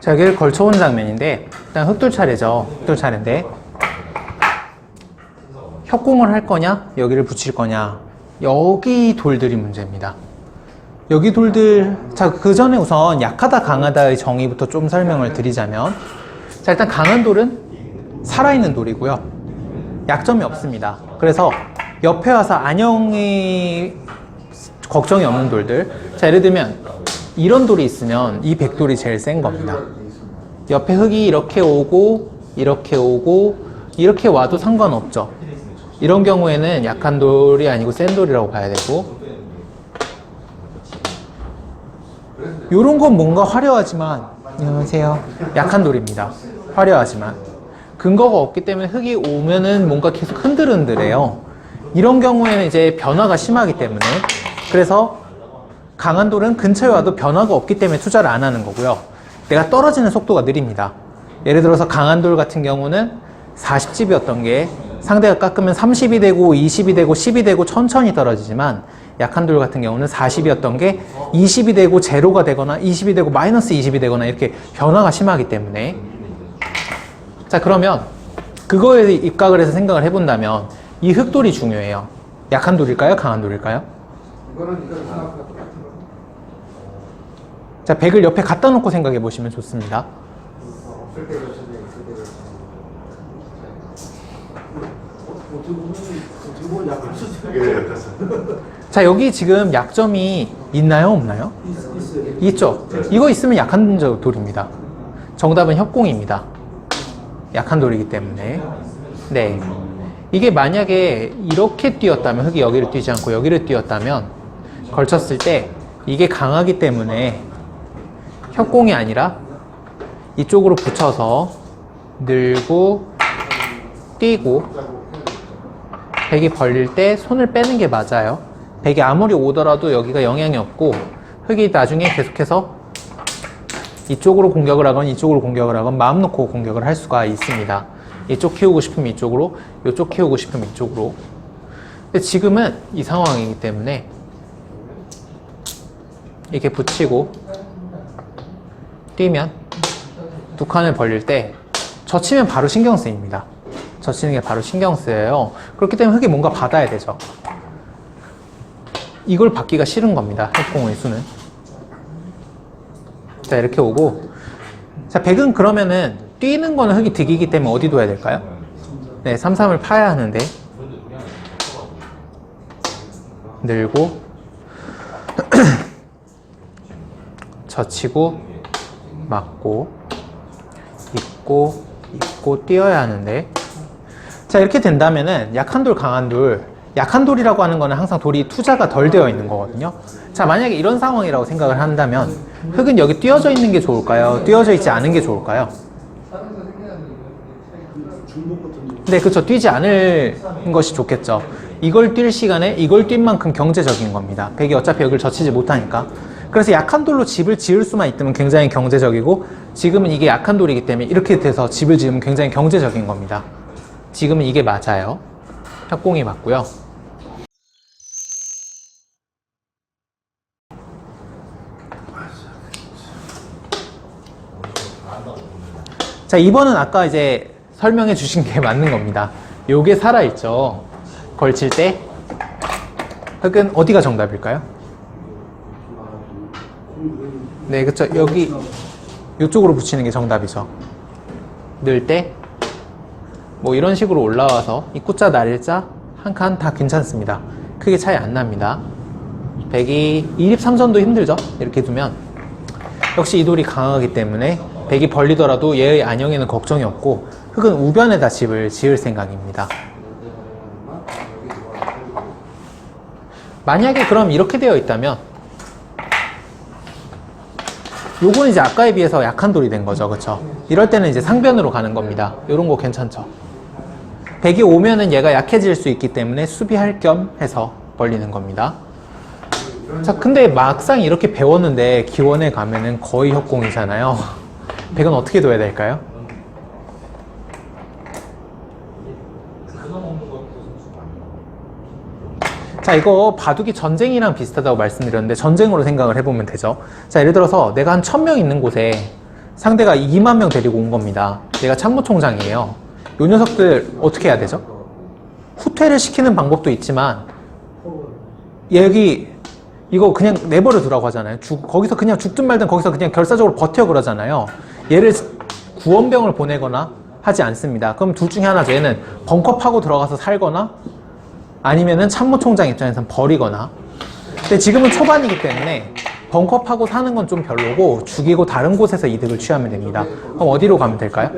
자, 여기를 걸쳐온 장면인데, 일단 흑돌 차례죠. 흑돌 차례인데, 협공을 할 거냐, 여기를 붙일 거냐, 여기 돌들이 문제입니다. 여기 돌들, 자, 그 전에 우선 약하다, 강하다의 정의부터 좀 설명을 드리자면, 자, 일단 강한 돌은 살아있는 돌이고요. 약점이 없습니다. 그래서 옆에 와서 안형이 걱정이 없는 돌들. 자, 예를 들면, 이런 돌이 있으면 이 백돌이 제일 센 겁니다. 옆에 흙이 이렇게 오고, 이렇게 오고, 이렇게 와도 상관없죠. 이런 경우에는 약한 돌이 아니고 센 돌이라고 봐야 되고, 요런 건 뭔가 화려하지만, 안녕하세요. 약한 돌입니다. 화려하지만. 근거가 없기 때문에 흙이 오면은 뭔가 계속 흔들흔들해요. 이런 경우에는 이제 변화가 심하기 때문에. 그래서 강한 돌은 근처에 와도 변화가 없기 때문에 투자를 안 하는 거고요. 내가 떨어지는 속도가 느립니다. 예를 들어서 강한 돌 같은 경우는 40집이었던 게 상대가 깎으면 30이 되고 20이 되고 10이 되고 천천히 떨어지지만, 약한 돌 같은 경우는 40이었던 게 20이 되고 제로가 되거나 20이 되고 마이너스 20이 되거나 이렇게 변화가 심하기 때문에. 자, 그러면 그거에 입각을 해서 생각을 해본다면 이 흑돌이 중요해요. 약한 돌일까요? 강한 돌일까요? 자, 백을 옆에 갖다 놓고 생각해 보시면 좋습니다. 자, 여기 지금 약점이 있나요? 없나요? 있죠? 이거 있으면 약한 돌입니다. 정답은 협공입니다. 약한 돌이기 때문에. 네. 이게 만약에 이렇게 뛰었다면, 흙이 여기를 뛰지 않고 여기를 뛰었다면, 걸쳤을 때 이게 강하기 때문에 협공이 아니라 이쪽으로 붙여서 늘고 뛰고, 백이 벌릴 때 손을 빼는 게 맞아요. 백이 아무리 오더라도 여기가 영향이 없고, 흙이 나중에 계속해서 이쪽으로 공격을 하건 이쪽으로 공격을 하건 마음 놓고 공격을 할 수가 있습니다. 이쪽 키우고 싶으면 이쪽으로, 이쪽 키우고 싶으면 이쪽으로. 근데 지금은 이 상황이기 때문에 이렇게 붙이고 뛰면 두 칸을 벌릴 때 젖히면 바로 신경 쓰입니다. 젖히는 게 바로 신경 쓰여요. 그렇기 때문에 흙이 뭔가 받아야 되죠. 이걸 받기가 싫은 겁니다. 협공의 수는. 자, 이렇게 오고, 자, 백은 그러면은 뛰는 거는 흙이 득이기 때문에 어디 둬야 될까요? 네, 3, 3을 파야 하는데, 늘고 젖히고 맞고 있고 뛰어야 하는데, 자, 이렇게 된다면은 약한 돌, 강한 돌. 약한 돌이라고 하는 거는 항상 돌이 투자가 덜 되어 있는 거거든요. 자, 만약에 이런 상황이라고 생각을 한다면 흙은 여기 띄어져 있는 게 좋을까요? 띄어져 있지 않은 게 좋을까요? 네, 그렇죠. 뛰지 않을 것이 좋겠죠. 이걸 뛸 시간에 이걸 뛴 만큼 경제적인 겁니다. 백이 어차피 여기를 젖히지 못하니까. 그래서 약한 돌로 집을 지을 수만 있다면 굉장히 경제적이고, 지금은 이게 약한 돌이기 때문에 이렇게 돼서 집을 지으면 굉장히 경제적인 겁니다. 지금은 이게 맞아요. 협공이 맞고요. 자, 2번은 아까 이제 설명해 주신 게 맞는 겁니다. 요게 살아있죠. 걸칠 때 흙은 어디가 정답일까요? 네, 그쵸. 여기 이쪽으로 붙이는 게 정답이죠. 늘 때 뭐 이런 식으로 올라와서 입구자, 날일자 한 칸 다 괜찮습니다. 크게 차이 안 납니다. 백이 2립 3선도 힘들죠. 이렇게 두면 역시 이 돌이 강하기 때문에 백이 벌리더라도 얘의 안형에는 걱정이 없고, 흙은 우변에다 집을 지을 생각입니다. 만약에 그럼 이렇게 되어 있다면 요거는 이제 아까에 비해서 약한 돌이 된 거죠. 그쵸? 이럴 때는 이제 상변으로 가는 겁니다. 요런 거 괜찮죠? 백이 오면은 얘가 약해질 수 있기 때문에 수비할 겸 해서 벌리는 겁니다. 자, 근데 막상 이렇게 배웠는데 기원에 가면은 거의 협공이잖아요. 백은 어떻게 둬야 될까요? 자, 이거 바둑이 전쟁이랑 비슷하다고 말씀드렸는데 전쟁으로 생각을 해보면 되죠. 자, 예를 들어서 내가 한 1000명 있는 곳에 상대가 2만 명 데리고 온 겁니다. 내가 참모총장이에요. 요 녀석들 어떻게 해야 되죠? 후퇴를 시키는 방법도 있지만 여기 이거 그냥 내버려 두라고 하잖아요. 거기서 그냥 죽든 말든 거기서 그냥 결사적으로 버텨 그러잖아요. 얘를 구원병을 보내거나 하지 않습니다. 그럼 둘 중에 하나죠. 얘는 벙커 파고 들어가서 살거나 아니면은 참모총장 입장에서는 버리거나. 근데 지금은 초반이기 때문에 벙커 파고 사는 건 좀 별로고 죽이고 다른 곳에서 이득을 취하면 됩니다. 그럼 어디로 가면 될까요?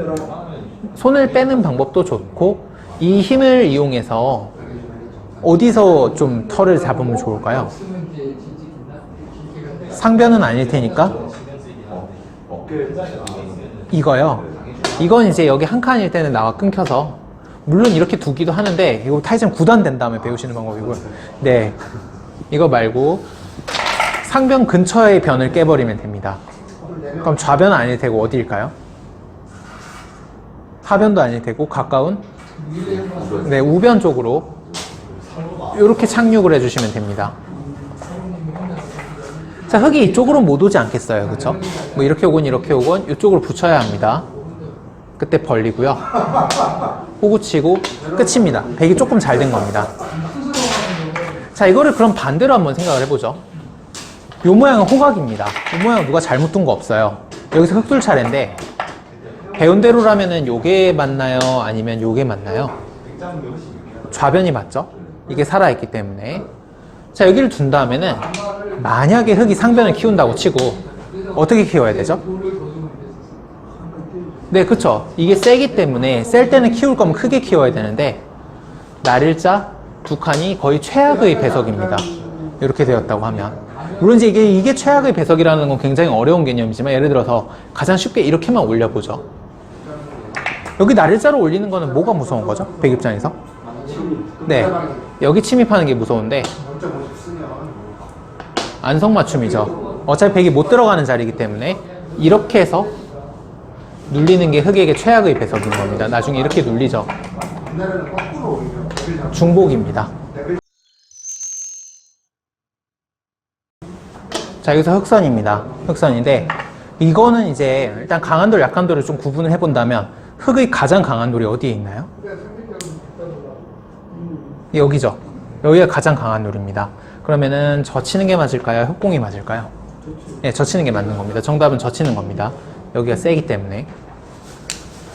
손을 빼는 방법도 좋고 이 힘을 이용해서 어디서 좀 털을 잡으면 좋을까요? 상변은 아닐 테니까 이거요. 이건 이제 여기 한 칸일 때는 나와 끊겨서 물론 이렇게 두기도 하는데 이거 타이점 9단 된 다음에 배우시는 방법이고요. 네, 이거 말고 상변 근처의 변을 깨버리면 됩니다. 그럼 좌변은 아닐 테고 어디일까요? 하변도 아닐 테고 가까운 네, 우변 쪽으로 이렇게 착륙을 해주시면 됩니다. 자, 흙이 이쪽으로 못 오지 않겠어요, 그쵸? 뭐 이렇게 오건 이렇게 오건 이쪽으로 붙여야 합니다. 그때 벌리고요. 호구 치고 끝입니다. 백이 조금 잘 된 겁니다. 자, 이거를 그럼 반대로 한번 생각을 해보죠. 요 모양은 호각입니다. 이 모양 누가 잘못 둔 거 없어요. 여기서 흑돌 차례인데 배운 대로라면은 요게 맞나요? 아니면 요게 맞나요? 좌변이 맞죠? 이게 살아있기 때문에. 자, 여기를 둔 다음에는 만약에 흑이 상변을 키운다고 치고 어떻게 키워야 되죠? 네, 그쵸. 이게 세기 때문에 셀 때는 키울 거면 크게 키워야 되는데 날일자 두 칸이 거의 최악의 배석입니다. 이렇게 되었다고 하면. 물론 이제 이게 최악의 배석이라는 건 굉장히 어려운 개념이지만 예를 들어서 가장 쉽게 이렇게만 올려보죠. 여기 날일자로 올리는 거는 뭐가 무서운 거죠? 백 입장에서? 네, 여기 침입하는 게 무서운데 안성맞춤이죠. 어차피 백이 못 들어가는 자리이기 때문에 이렇게 해서 눌리는 게 흑에게 최악의 배석인 겁니다. 나중에 이렇게 눌리죠. 중복입니다. 자, 여기서 흑선입니다. 흑선인데 이거는 이제 일단 강한 돌, 약한 돌을 좀 구분을 해본다면 흑의 가장 강한 돌이 어디에 있나요? 여기죠. 여기가 가장 강한 돌입니다. 그러면은 젖히는 게 맞을까요? 흑공이 맞을까요? 네, 젖히는 게 맞는 겁니다. 정답은 젖히는 겁니다. 여기가 세기 때문에.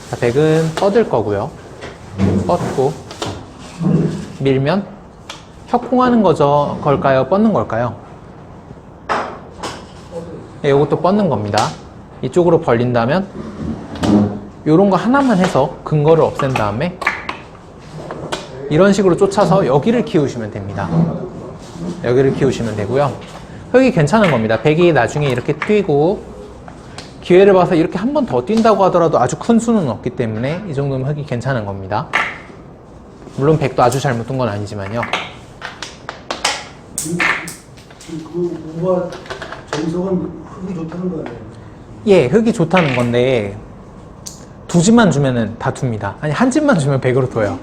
자, 백은 뻗을 거고요. 뻗고 밀면 협공하는 거죠. 걸까요? 뻗는 걸까요? 네, 이것도 뻗는 겁니다. 이쪽으로 벌린다면 요런 거 하나만 해서 근거를 없앤 다음에 이런 식으로 쫓아서 여기를 키우시면 됩니다. 여기를 키우시면 되고요. 흑이 괜찮은 겁니다. 백이 나중에 이렇게 뛰고 기회를 봐서 이렇게 한 번 더 뛴다고 하더라도 아주 큰 수는 없기 때문에 이 정도면 흑이 괜찮은 겁니다. 물론 백도 아주 잘못 둔 건 아니지만요. 뭐가 정석은 흙이 좋다는 거 아니에요? 예, 흑이 좋다는 건데 두 집만 주면은 다 둡니다. 아니, 한 집만 주면 100으로 둬요.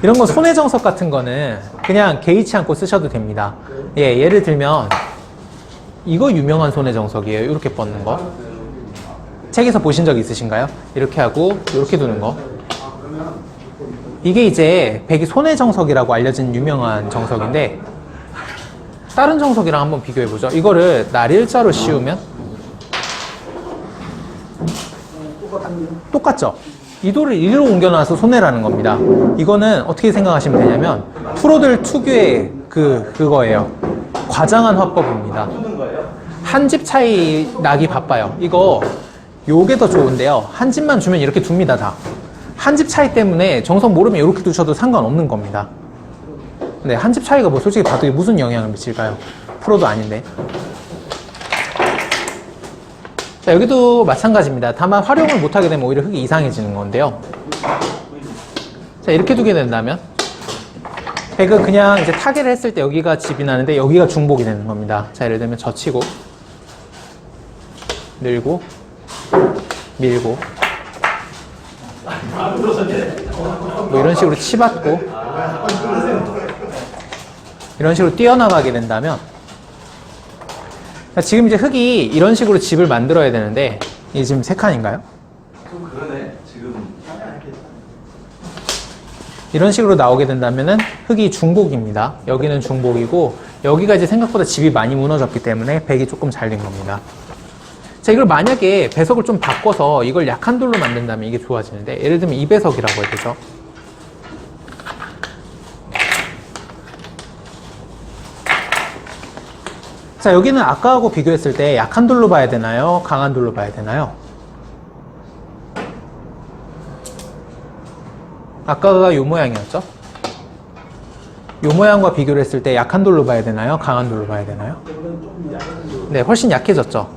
이런 거 손해 정석 같은 거는 그냥 개의치 않고 쓰셔도 됩니다. 예, 예를 들면 이거 유명한 손해 정석이에요. 이렇게 뻗는 거. 책에서 보신 적 있으신가요? 이렇게 하고 이렇게 두는 거. 이게 이제 백이 손해 정석이라고 알려진 유명한 정석인데 다른 정석이랑 한번 비교해보죠. 이거를 날일자로 씌우면 똑같죠? 이 돌을 이리로 옮겨놔서 손해라는 겁니다. 이거는 어떻게 생각하시면 되냐면 프로들 특유의 그거예요. 과장한 화법입니다. 한 집 차이 나기 바빠요. 이거 요게 더 좋은데요. 한 집만 주면 이렇게 둡니다, 다. 한 집 차이 때문에 정석 모르면 이렇게 두셔도 상관없는 겁니다. 네, 한 집 차이가 뭐 솔직히 바둑에 무슨 영향을 미칠까요? 프로도 아닌데. 자, 여기도 마찬가지입니다. 다만 활용을 못하게 되면 오히려 흙이 이상해지는 건데요. 자, 이렇게 두게 된다면 백은 그냥 이제 타개를 했을 때 여기가 집이 나는데 여기가 중복이 되는 겁니다. 자, 예를 들면 젖히고 늘고 밀고 뭐 이런 식으로 치받고 이런 식으로 뛰어나가게 된다면, 자, 지금 이제 흙이 이런 식으로 집을 만들어야 되는데, 이게 지금 3칸인가요? 좀 그러네. 지금 이런 식으로 나오게 된다면은 흙이 중복입니다. 여기는 중복이고, 여기가 이제 생각보다 집이 많이 무너졌기 때문에 백이 조금 잘린 겁니다. 자, 이걸 만약에 배석을 좀 바꿔서 이걸 약한 돌로 만든다면 이게 좋아지는데, 예를 들면 이 배석이라고 해야 되죠. 자, 여기는 아까하고 비교했을 때 약한 돌로 봐야 되나요? 강한 돌로 봐야 되나요? 아까가 이 모양이었죠? 이 모양과 비교를 했을 때 약한 돌로 봐야 되나요? 강한 돌로 봐야 되나요? 네, 훨씬 약해졌죠?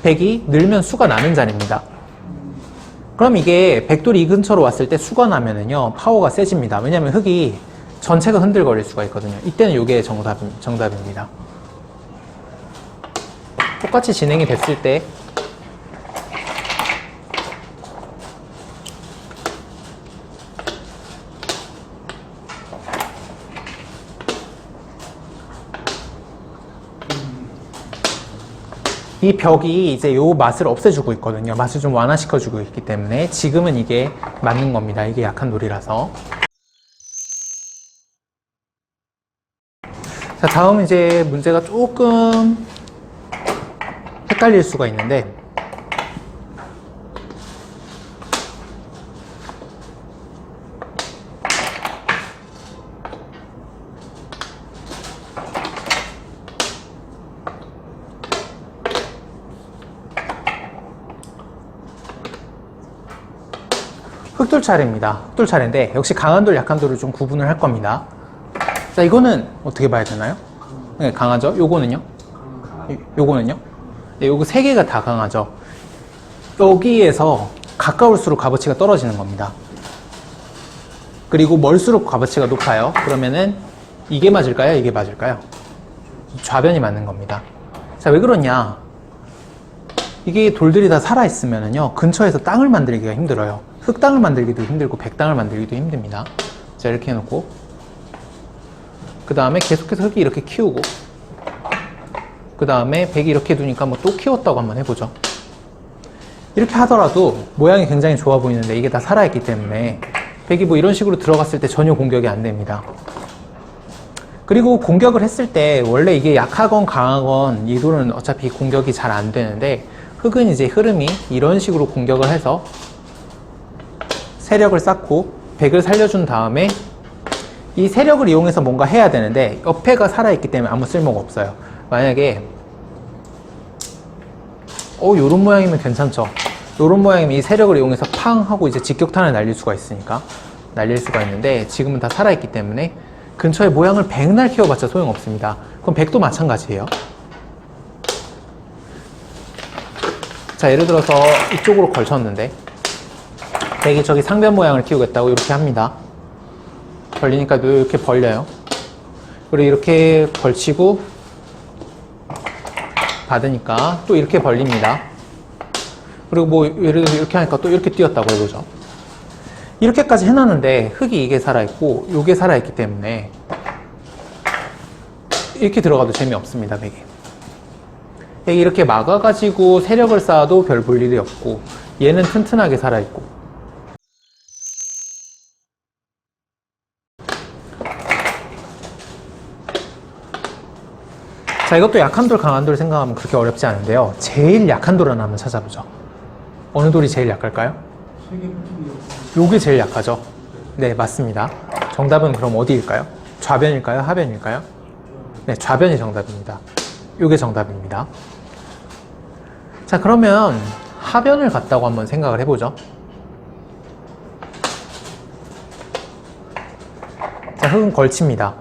백이 늘면 수가 나는 자리입니다. 그럼 이게 백돌이 이 근처로 왔을 때 수가 나면은요, 파워가 세집니다. 왜냐면 흙이 전체가 흔들거릴 수가 있거든요. 이때는 이게 정답입니다. 똑같이 진행이 됐을 때 이 벽이 이제 요 맛을 없애주고 있거든요. 맛을 좀 완화시켜주고 있기 때문에 지금은 이게 맞는 겁니다. 이게 약한 돌이라서. 자, 다음 이제 문제가 조금 헷갈릴 수가 있는데, 흑돌 차례입니다. 흑돌 차례인데 역시 강한 돌, 약한 돌을 좀 구분을 할 겁니다. 자, 이거는 어떻게 봐야 되나요? 네, 강하죠? 요거는요? 요거는요? 네, 요거 3개가 다 강하죠? 여기에서 가까울수록 값어치가 떨어지는 겁니다. 그리고 멀수록 값어치가 높아요. 그러면은 이게 맞을까요? 이게 맞을까요? 좌변이 맞는 겁니다. 자, 왜 그러냐? 이게 돌들이 다 살아있으면은요, 근처에서 땅을 만들기가 힘들어요. 흙땅을 만들기도 힘들고 백땅을 만들기도 힘듭니다. 자, 이렇게 해놓고 그 다음에 계속해서 흙이 이렇게 키우고, 그 다음에 백이 이렇게 두니까 뭐 또 키웠다고 한번 해보죠. 이렇게 하더라도 모양이 굉장히 좋아 보이는데 이게 다 살아있기 때문에 백이 뭐 이런 식으로 들어갔을 때 전혀 공격이 안 됩니다. 그리고 공격을 했을 때 원래 이게 약하건 강하건 이 돌은 어차피 공격이 잘 안 되는데, 흙은 이제 흐름이 이런 식으로 공격을 해서 세력을 쌓고 백을 살려준 다음에 이 세력을 이용해서 뭔가 해야 되는데 옆에가 살아있기 때문에 아무 쓸모가 없어요. 만약에 요런 모양이면 괜찮죠. 요런 모양이면 이 세력을 이용해서 팡 하고 이제 직격탄을 날릴 수가 있으니까 날릴 수가 있는데, 지금은 다 살아있기 때문에 근처에 모양을 백날 키워봤자 소용없습니다. 그럼 백도 마찬가지예요. 자, 예를 들어서 이쪽으로 걸쳤는데 백이 저기 상변 모양을 키우겠다고 이렇게 합니다. 벌리니까 이렇게 벌려요. 그리고 이렇게 걸치고 받으니까 또 이렇게 벌립니다. 그리고 뭐 예를 들어서 이렇게 하니까 또 이렇게 뛰었다고 해보죠. 이렇게까지 해놨는데 흙이 이게 살아있고 요게 살아있기 때문에 이렇게 들어가도 재미없습니다. 백이 이렇게 막아가지고 세력을 쌓아도 별 볼 일이 없고, 얘는 튼튼하게 살아있고. 자, 이것도 약한 돌, 강한 돌 생각하면 그렇게 어렵지 않은데요. 제일 약한 돌 하나 한번 찾아보죠. 어느 돌이 제일 약할까요? 요게 제일 약하죠? 네, 맞습니다. 정답은 그럼 어디일까요? 좌변일까요? 하변일까요? 네, 좌변이 정답입니다. 요게 정답입니다. 자, 그러면 하변을 갔다고 한번 생각을 해보죠. 자, 흙은 걸칩니다.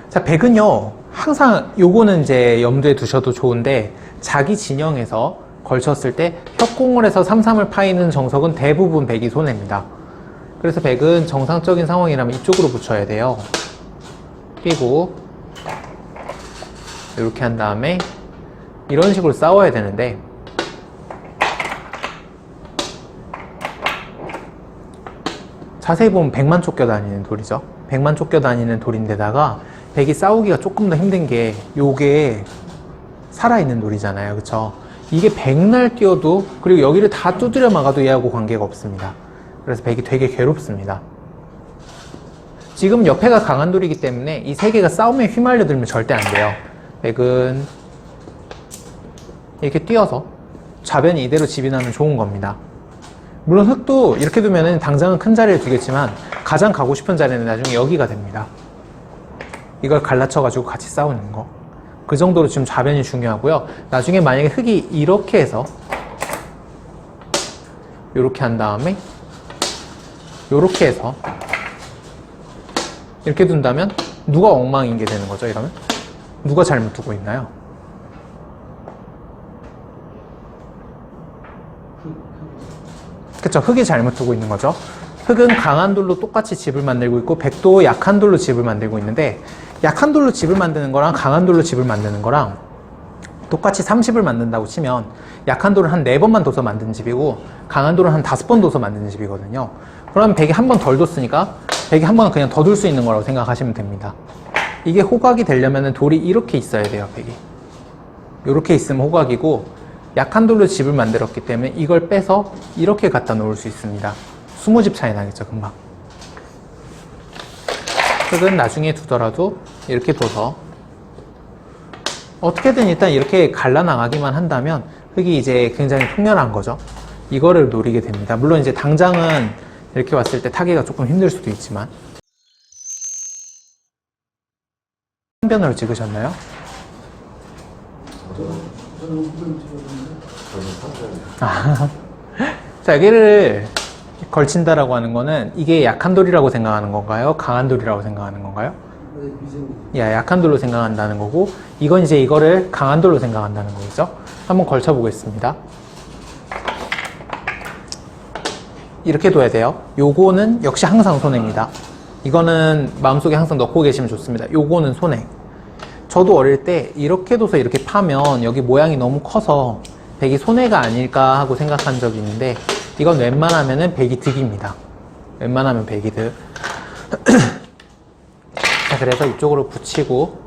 자, 백은요, 항상 요거는 이제 염두에 두셔도 좋은데, 자기 진영에서 걸쳤을 때 협공을 해서 삼삼을 파이는 정석은 대부분 백이 손해입니다. 그래서 백은 정상적인 상황이라면 이쪽으로 붙여야 돼요. 끼고 이렇게 한 다음에 이런 식으로 싸워야 되는데, 자세히 보면 백만 쫓겨다니는 돌이죠. 백만 쫓겨다니는 돌인데다가 백이 싸우기가 조금 더 힘든 게 요게 살아있는 돌이잖아요. 그쵸? 이게 백날 뛰어도 그리고 여기를 다 두드려 막아도 얘하고 관계가 없습니다. 그래서 백이 되게 괴롭습니다. 지금 옆에가 강한 돌이기 때문에 이 세 개가 싸움에 휘말려 들면 절대 안 돼요. 백은 이렇게 뛰어서 좌변이 이대로 집인하면 좋은 겁니다. 물론 흑도 이렇게 두면은 당장은 큰 자리를 두겠지만 가장 가고 싶은 자리는 나중에 여기가 됩니다. 이걸 갈라쳐 가지고 같이 싸우는 거. 그 정도로 지금 좌변이 중요하고요. 나중에 만약에 흑이 이렇게 해서 이렇게 한 다음에 이렇게 해서 이렇게 둔다면 누가 엉망인 게 되는 거죠? 이러면 누가 잘못 두고 있나요? 그쵸? 흑이 잘못 두고 있는 거죠. 흑은 강한 돌로 똑같이 집을 만들고 있고 백도 약한 돌로 집을 만들고 있는데 약한 돌로 집을 만드는 거랑 강한 돌로 집을 만드는 거랑 똑같이 30을 만든다고 치면 약한 돌을 한 4번만 둬서 만든 집이고 강한 돌을 한 5번 둬서 만든 집이거든요. 그러면 백이 한 번 덜 뒀으니까 백이 한 번 그냥 더 둘 수 있는 거라고 생각하시면 됩니다. 이게 호각이 되려면 돌이 이렇게 있어야 돼요. 백이 이렇게 있으면 호각이고 약한 돌로 집을 만들었기 때문에 이걸 빼서 이렇게 갖다 놓을 수 있습니다. 20집 차이 나겠죠, 금방. 흑은 나중에 두더라도 이렇게 둬서 어떻게든 일단 이렇게 갈라나가기만 한다면 흑이 이제 굉장히 통렬한 거죠. 이거를 노리게 됩니다. 물론 이제 당장은 이렇게 왔을 때 타기가 조금 힘들 수도 있지만. 한 변으로 찍으셨나요? 저는 후변 찍었는데. 저는 3점. 자, 여기를 걸친다라고 하는 거는 이게 약한 돌이라고 생각하는 건가요? 강한 돌이라고 생각하는 건가요? 야, 약한 돌로 생각한다는 거고, 이건 이제 이거를 강한 돌로 생각한다는 거겠죠? 한번 걸쳐 보겠습니다. 이렇게 둬야 돼요. 요거는 역시 항상 손해입니다. 이거는 마음속에 항상 넣고 계시면 좋습니다. 요거는 손해. 저도 어릴 때 이렇게 둬서 이렇게 파면 여기 모양이 너무 커서 백이 손해가 아닐까 하고 생각한 적이 있는데 이건 웬만하면은 백이 득입니다. 웬만하면 백이 득. 자, 그래서 이쪽으로 붙이고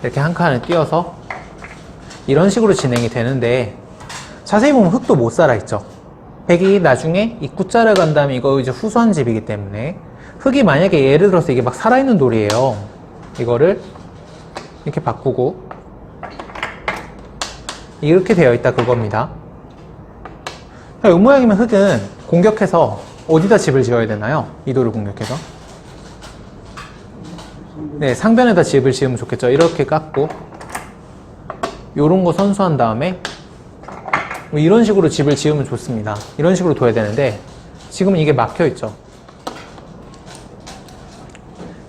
이렇게 한 칸을 띄워서 이런 식으로 진행이 되는데 자세히 보면 흑도 못 살아있죠. 백이 나중에 입구자를 간다면 이거 이제 후수한 집이기 때문에 흑이 만약에 예를 들어서 이게 막 살아있는 돌이에요. 이거를 이렇게 바꾸고 이렇게 되어 있다 그겁니다. 이 모양이면 흑은 공격해서 어디다 집을 지어야 되나요? 이 돌을 공격해서 네, 상변에다 집을 지으면 좋겠죠. 이렇게 깎고 요런 거 선수한 다음에 뭐 이런 식으로 집을 지으면 좋습니다. 이런 식으로 둬야 되는데 지금은 이게 막혀 있죠.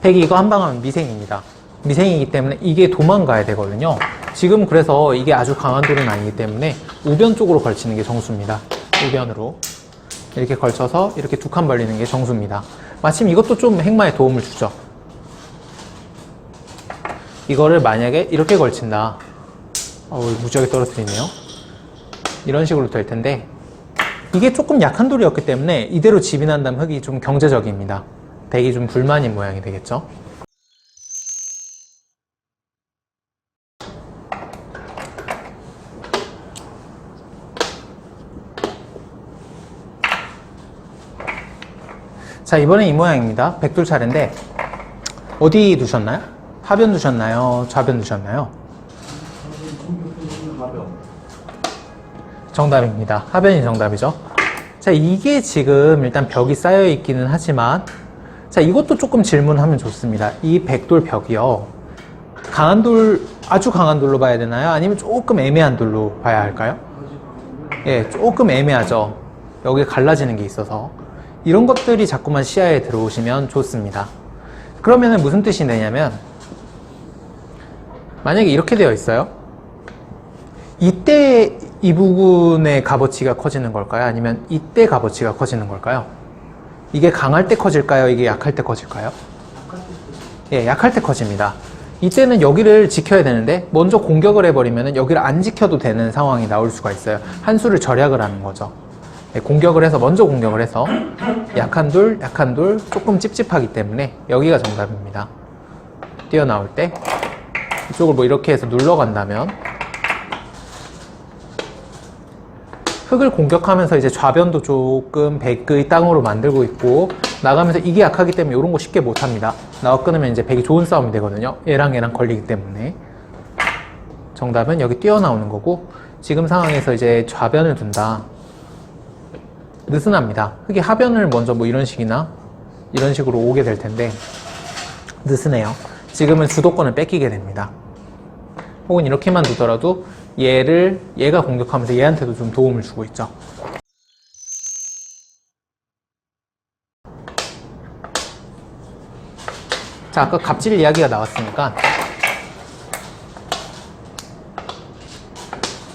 백이 이거 한 방 하면 미생입니다. 미생이기 때문에 이게 도망가야 되거든요. 지금 그래서 이게 아주 강한 돌은 아니기 때문에 우변 쪽으로 걸치는 게 정수입니다. 우변으로 이렇게 걸쳐서 이렇게 두 칸 벌리는 게 정수입니다. 마침 이것도 좀 행마에 도움을 주죠. 이거를 만약에 이렇게 걸친다. 무지하게 떨어뜨리네요. 이런 식으로 될 텐데 이게 조금 약한 돌이었기 때문에 이대로 집인한다면 흑이 좀 경제적입니다. 백이 좀 불만인 모양이 되겠죠. 자, 이번엔 이 모양입니다. 백돌 차례인데 어디 두셨나요? 하변 두셨나요? 좌변 두셨나요? 정답입니다. 하변이 정답이죠. 자, 이게 지금 일단 벽이 쌓여 있기는 하지만 자, 이것도 조금 질문하면 좋습니다. 이 백돌 벽이요. 강한 돌, 아주 강한 돌로 봐야 되나요? 아니면 조금 애매한 돌로 봐야 할까요? 예, 조금 애매하죠. 여기 갈라지는 게 있어서. 이런 것들이 자꾸만 시야에 들어오시면 좋습니다. 그러면은 무슨 뜻이 되냐면 만약에 이렇게 되어 있어요. 이때 이 부분의 값어치가 커지는 걸까요? 아니면 이때 값어치가 커지는 걸까요? 이게 강할 때 커질까요? 이게 약할 때 커질까요? 예, 약할 때 커집니다. 이때는 여기를 지켜야 되는데 먼저 공격을 해버리면 여기를 안 지켜도 되는 상황이 나올 수가 있어요. 한 수를 절약을 하는 거죠. 네, 공격을 해서 먼저 공격을 해서 약한 돌 조금 찝찝하기 때문에 여기가 정답입니다. 뛰어나올 때 이쪽을 뭐 이렇게 해서 눌러간다면 흙을 공격하면서 이제 좌변도 조금 백의 땅으로 만들고 있고 나가면서 이게 약하기 때문에 이런 거 쉽게 못합니다. 나와 끊으면 이제 백이 좋은 싸움이 되거든요. 얘랑 걸리기 때문에. 정답은 여기 뛰어나오는 거고 지금 상황에서 이제 좌변을 둔다. 느슨합니다. 흙이 하변을 먼저 뭐 이런 식이나 이런 식으로 오게 될 텐데 느슨해요. 지금은 주도권을 뺏기게 됩니다. 혹은 이렇게만 두더라도 얘가 공격하면서 얘한테도 좀 도움을 주고 있죠. 자, 아까 갑질 이야기가 나왔으니까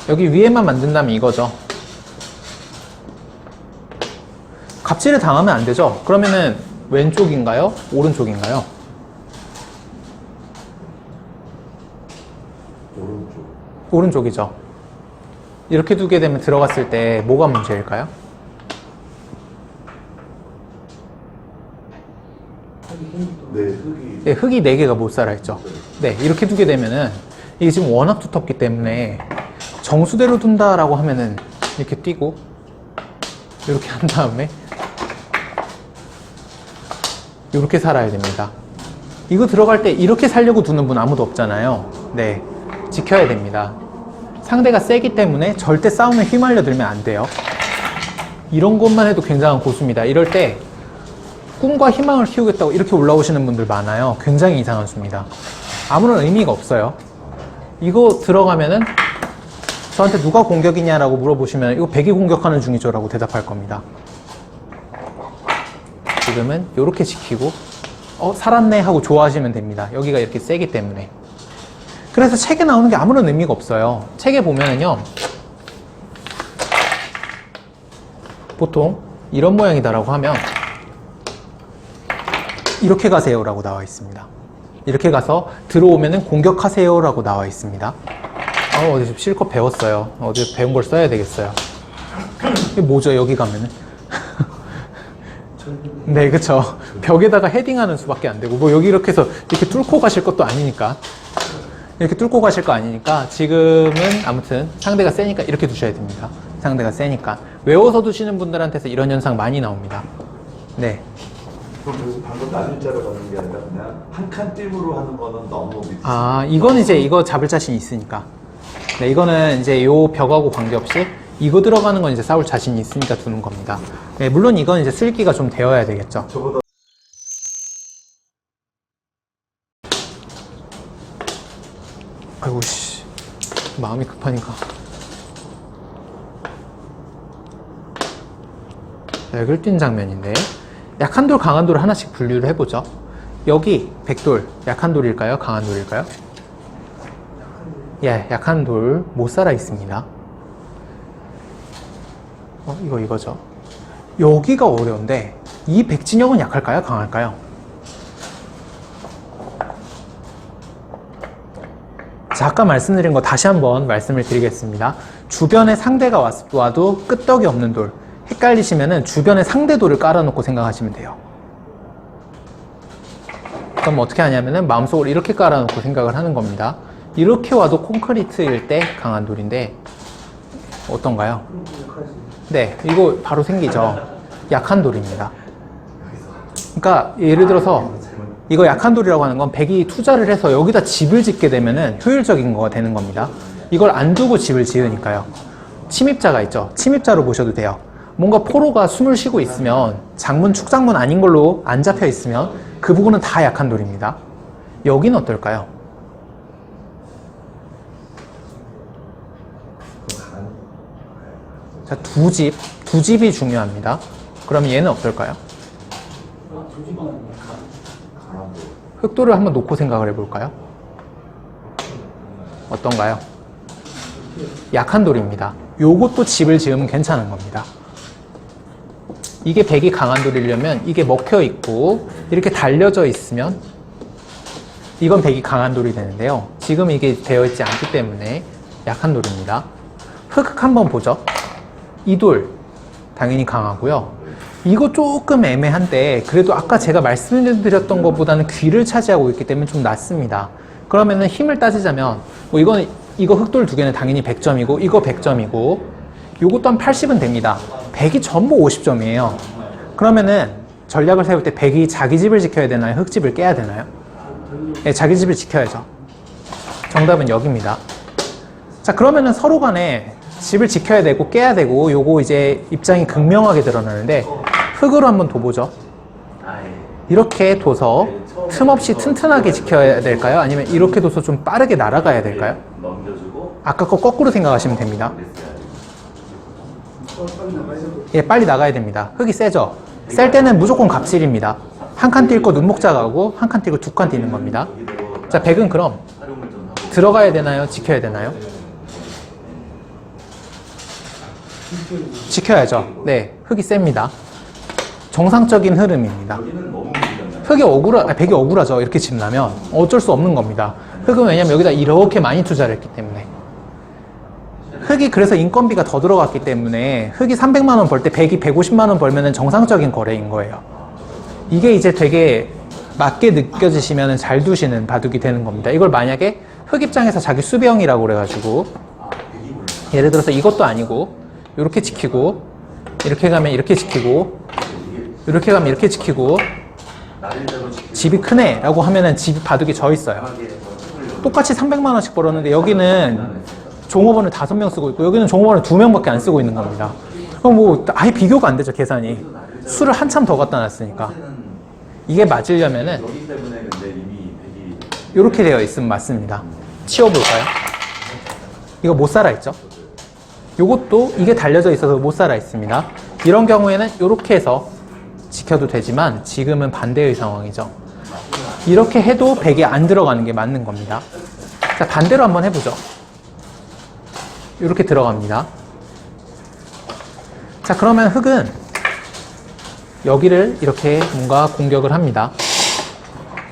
여기 위에만 만든다면 이거죠. 갑질을 당하면 안 되죠. 그러면은 왼쪽인가요? 오른쪽인가요? 오른쪽. 오른쪽이죠. 이렇게 두게 되면 들어갔을 때 뭐가 문제일까요? 네, 흙이. 네, 흙이 4개가 못 살아있죠. 네, 이렇게 두게 되면은 이게 지금 워낙 두텁기 때문에 정수대로 둔다라고 하면은 이렇게 뛰고 이렇게 한 다음에 이렇게 살아야 됩니다. 이거 들어갈 때 이렇게 살려고 두는 분 아무도 없잖아요. 네, 지켜야 됩니다. 상대가 세기 때문에 절대 싸움에 휘말려 들면 안 돼요. 이런 것만 해도 굉장한 고수입니다. 이럴 때 꿈과 희망을 키우겠다고 이렇게 올라오시는 분들 많아요. 굉장히 이상한 수입니다. 아무런 의미가 없어요. 이거 들어가면은 저한테 누가 공격이냐라고 물어보시면 이거 백이 공격하는 중이죠 라고 대답할 겁니다. 지금은 이렇게 지키고 살았네 하고 좋아하시면 됩니다. 여기가 이렇게 세기 때문에. 그래서 책에 나오는 게 아무런 의미가 없어요. 책에 보면은요 보통 이런 모양이다라고 하면 이렇게 가세요 라고 나와 있습니다. 이렇게 가서 들어오면은 공격하세요 라고 나와 있습니다. 어디서 실컷 배웠어요. 어디서 배운 걸 써야 되겠어요. 이게 뭐죠 여기 가면은? 네, 그쵸. 벽에다가 헤딩하는 수밖에 안 되고, 뭐 여기 이렇게 해서 이렇게 뚫고 가실 것도 아니니까. 이렇게 뚫고 가실 거 아니니까, 지금은 아무튼 상대가 세니까 이렇게 두셔야 됩니다. 상대가 세니까. 외워서 두시는 분들한테서 이런 현상 많이 나옵니다. 네. 그럼 그래서 방금 나일자로 가는 게 아니라 그냥 한 칸 띠으로 하는 거는 너무 밑. 이건 이제 이거 잡을 자신이 있으니까. 네, 이거는 이제 요 벽하고 관계없이 이거 들어가는 건 이제 싸울 자신이 있으니까 두는 겁니다. 네, 물론 이건 이제 쓸기가 좀 되어야 되겠죠. 저보다. 아이고, 씨. 마음이 급하니까. 벽을 뛴 장면인데, 약한 돌, 강한 돌을 하나씩 분류를 해보죠. 여기, 백돌, 약한 돌일까요? 강한 돌일까요? 예, 약한 돌, 못 살아 있습니다. 이거죠. 여기가 어려운데, 이 백진영은 약할까요? 강할까요? 자, 아까 말씀드린 거 다시 한번 말씀을 드리겠습니다. 주변에 상대가 와도 끄떡이 없는 돌. 헷갈리시면은 주변에 상대 돌을 깔아놓고 생각하시면 돼요. 그럼 어떻게 하냐면은 마음속으로 이렇게 깔아놓고 생각을 하는 겁니다. 이렇게 와도 콘크리트일 때 강한 돌인데, 어떤가요? 네, 이거 바로 생기죠. 약한 돌입니다. 그러니까 예를 들어서 이거 약한 돌이라고 하는 건 백이 투자를 해서 여기다 집을 짓게 되면은 효율적인 거가 되는 겁니다. 이걸 안 두고 집을 지으니까요. 침입자가 있죠. 침입자로 보셔도 돼요. 뭔가 포로가 숨을 쉬고 있으면 장문, 축장문 아닌 걸로 안 잡혀 있으면 그 부분은 다 약한 돌입니다. 여기는 어떨까요? 자, 두 집이 중요합니다. 그럼 얘는 어떨까요? 흑돌을 한번 놓고 생각을 해볼까요? 어떤가요? 약한 돌입니다. 요것도 집을 지으면 괜찮은 겁니다. 이게 백이 강한 돌이려면 이게 먹혀 있고 이렇게 달려져 있으면 이건 백이 강한 돌이 되는데요. 지금 이게 되어 있지 않기 때문에 약한 돌입니다. 흑 한번 보죠. 이 돌 당연히 강하고요. 이거 조금 애매한데 그래도 아까 제가 말씀드렸던 것보다는 귀를 차지하고 있기 때문에 좀 낫습니다. 그러면은 힘을 따지자면 뭐 이거 흑돌 두 개는 당연히 100점이고 이거 100점이고 요것도 한 80은 됩니다. 100이 전부 50점이에요. 그러면은 전략을 세울 때 100이 자기 집을 지켜야 되나요? 흑집을 깨야 되나요? 네, 자기 집을 지켜야죠. 정답은 여기입니다. 자, 그러면은 서로 간에 집을 지켜야 되고 깨야 되고 요거 이제 입장이 극명하게 드러나는데 흑으로 한번 둬보죠. 이렇게 둬서 틈없이 튼튼하게 지켜야 될까요? 아니면 이렇게 둬서 좀 빠르게 날아가야 될까요? 아까 거 거꾸로 생각하시면 됩니다. 예, 빨리 나가야 됩니다. 흑이 세죠? 셀 때는 무조건 갑질입니다. 한 칸 뛸 거 눈목자 가고 한 칸 뛰고 두 칸 뛰는 겁니다. 자, 백은 그럼 들어가야 되나요? 지켜야 되나요? 지켜야죠. 네, 흑이 셉니다. 정상적인 흐름입니다. 백이 억울하죠. 이렇게 집나면 어쩔 수 없는 겁니다. 흑은 왜냐면 여기다 이렇게 많이 투자를 했기 때문에. 흑이 그래서 인건비가 더 들어갔기 때문에 흑이 300만 원 벌 때 백이 150만 원 벌면은 정상적인 거래인 거예요. 이게 이제 되게 맞게 느껴지시면 잘 두시는 바둑이 되는 겁니다. 이걸 만약에 흑 입장에서 자기 수비형이라고 그래가지고 예를 들어서 이것도 아니고 이렇게 지키고 이렇게 가면 이렇게 지키고 이렇게 가면 이렇게 지키고 집이 크네 라고 하면은 집 바둑이 져 있어요. 똑같이 300만 원씩 벌었는데 여기는 종업원을 5명 쓰고 있고 여기는 종업원을 2명밖에 안 쓰고 있는 겁니다. 그럼 뭐 아예 비교가 안 되죠. 계산이. 수를 한참 더 갖다 놨으니까. 이게 맞으려면은 이렇게 되어 있으면 맞습니다. 치워볼까요? 이거 못 살아 있죠? 요것도 이게 달려져 있어서 못 살아 있습니다. 이런 경우에는 이렇게 해서 지켜도 되지만 지금은 반대의 상황이죠. 이렇게 해도 백이 안 들어가는 게 맞는 겁니다. 자, 반대로 한번 해보죠. 이렇게 들어갑니다. 자, 그러면 흑은 여기를 이렇게 뭔가 공격을 합니다.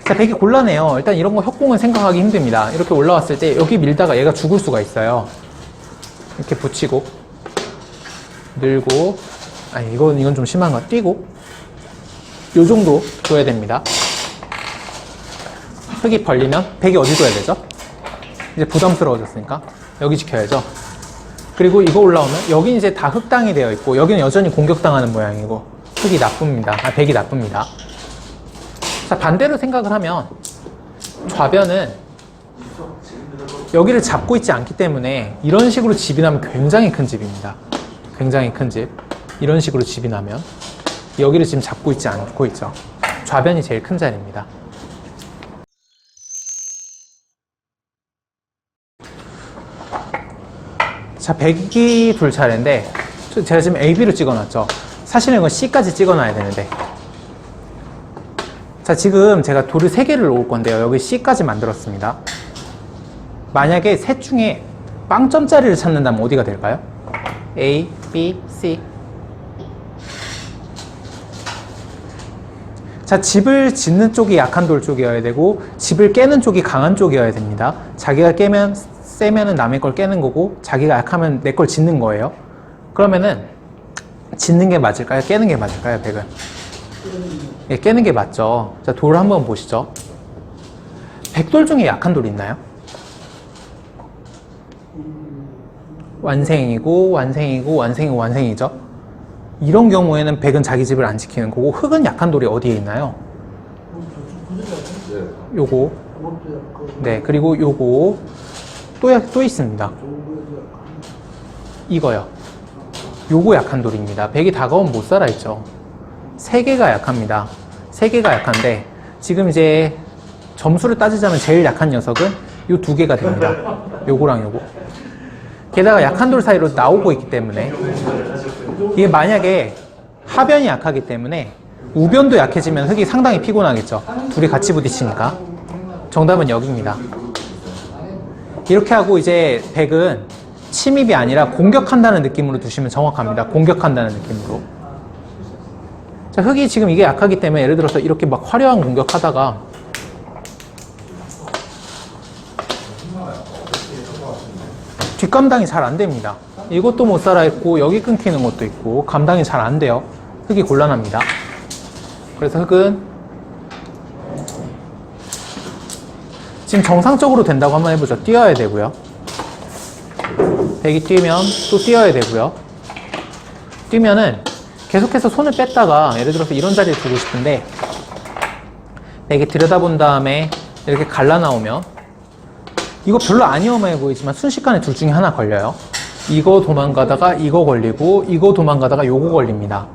자, 백이 곤란해요. 일단 이런 거 협공은 생각하기 힘듭니다. 이렇게 올라왔을 때 여기 밀다가 얘가 죽을 수가 있어요. 이렇게 붙이고 늘고 아니 이건 좀 심한 거 뛰고 요 정도 둬야 됩니다. 흑이 벌리면 백이 어디 둬야 되죠? 이제 부담스러워졌으니까 여기 지켜야죠. 그리고 이거 올라오면 여기는 이제 다 흑당이 되어 있고 여기는 여전히 공격당하는 모양이고 흑이 나쁩니다. 백이 나쁩니다. 자, 반대로 생각을 하면 좌변은 여기를 잡고 있지 않기 때문에 이런 식으로 집이 나면 굉장히 큰 집입니다. 굉장히 큰 집. 이런 식으로 집이 나면 여기를 지금 잡고 있지 않고 있죠. 좌변이 제일 큰 자리입니다. 자, 백이 둘 차례인데 제가 지금 A, B로 찍어놨죠. 사실은 이건 C까지 찍어놔야 되는데 자, 지금 제가 돌을 3개를 놓을 건데요. 여기 C까지 만들었습니다. 만약에 셋 중에 빵점짜리를 찾는다면 어디가 될까요? A, B, C. 자, 집을 짓는 쪽이 약한 돌 쪽이어야 되고 집을 깨는 쪽이 강한 쪽이어야 됩니다. 자기가 깨면 세면은 남의 걸 깨는 거고 자기가 약하면 내 걸 짓는 거예요. 그러면은 짓는 게 맞을까요? 깨는 게 맞을까요? 백은? 예, 깨는 게 맞죠. 자, 돌 한번 보시죠. 백돌 중에 약한 돌 있나요? 완생이고 완생이고 완생이고 완생이죠. 이런 경우에는 백은 자기 집을 안 지키는 거고 흑은 약한 돌이 어디에 있나요? 요거. 네, 그리고 요거 또 있습니다. 이거요. 요거 약한 돌입니다. 백이 다가오면 못 살아있죠. 3개가 약합니다. 3개가 약한데 지금 이제 점수를 따지자면 제일 약한 녀석은 요 2개가 됩니다. 요거랑 요거. 게다가 약한 돌 사이로 나오고 있기 때문에 이게 만약에 하변이 약하기 때문에 우변도 약해지면 흑이 상당히 피곤하겠죠. 둘이 같이 부딪히니까. 정답은 여기입니다. 이렇게 하고 이제 백은 침입이 아니라 공격한다는 느낌으로 두시면 정확합니다. 공격한다는 느낌으로. 자, 흑이 지금 이게 약하기 때문에 예를 들어서 이렇게 막 화려한 공격하다가 뒷감당이 잘 안 됩니다. 이것도 못 살아있고 여기 끊기는 것도 있고 감당이 잘 안 돼요. 흙이 곤란합니다. 그래서 흙은 지금 정상적으로 된다고 한번 해보죠. 뛰어야 되고요. 백이 뛰면 또 뛰어야 되고요. 뛰면은 계속해서 손을 뺐다가 예를 들어서 이런 자리에 두고 싶은데 백이 들여다본 다음에 이렇게 갈라 나오면 이거 별로 안 위험해 보이지만 순식간에 둘 중에 하나 걸려요. 이거 도망가다가 이거 걸리고 이거 도망가다가 요거 걸립니다.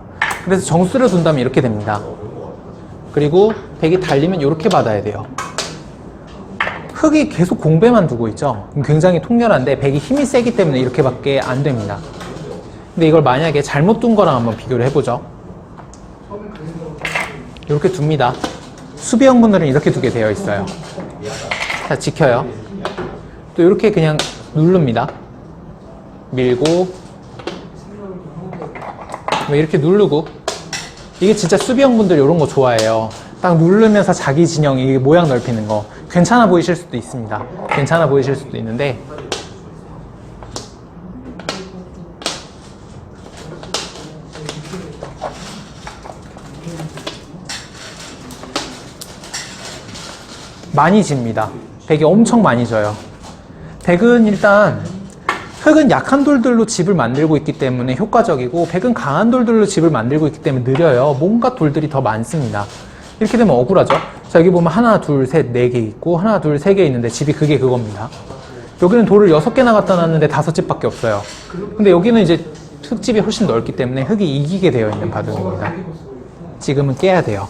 그래서 정수를 둔다면 이렇게 됩니다. 그리고 백이 달리면 이렇게 받아야 돼요. 흙이 계속 공배만 두고 있죠. 굉장히 통렬한데 백이 힘이 세기 때문에 이렇게밖에 안 됩니다. 근데 이걸 만약에 잘못 둔 거랑 한번 비교를 해보죠. 이렇게 둡니다. 수비 형분들은 이렇게 두게 되어 있어요. 자, 지켜요. 또 이렇게 그냥 누릅니다. 밀고 뭐 이렇게 누르고. 이게 진짜 수비 형분들 이런 거 좋아해요. 딱 누르면서 자기 진영 이 모양 넓히는 거 괜찮아 보이실 수도 있습니다. 괜찮아 보이실 수도 있는데 많이 집니다. 백이 엄청 많이 져요. 백은 일단 흙은 약한 돌들로 집을 만들고 있기 때문에 효과적이고 백은 강한 돌들로 집을 만들고 있기 때문에 느려요. 뭔가 돌들이 더 많습니다. 이렇게 되면 억울하죠. 자, 여기 보면 하나, 둘, 셋, 네 개 있고 하나, 둘, 세 개 있는데 집이 그게 그겁니다. 여기는 돌을 6개 나갔다 놨는데 5집밖에 없어요. 근데 여기는 이제 흙집이 훨씬 넓기 때문에 흙이 이기게 되어 있는 바둑입니다. 지금은 깨야 돼요.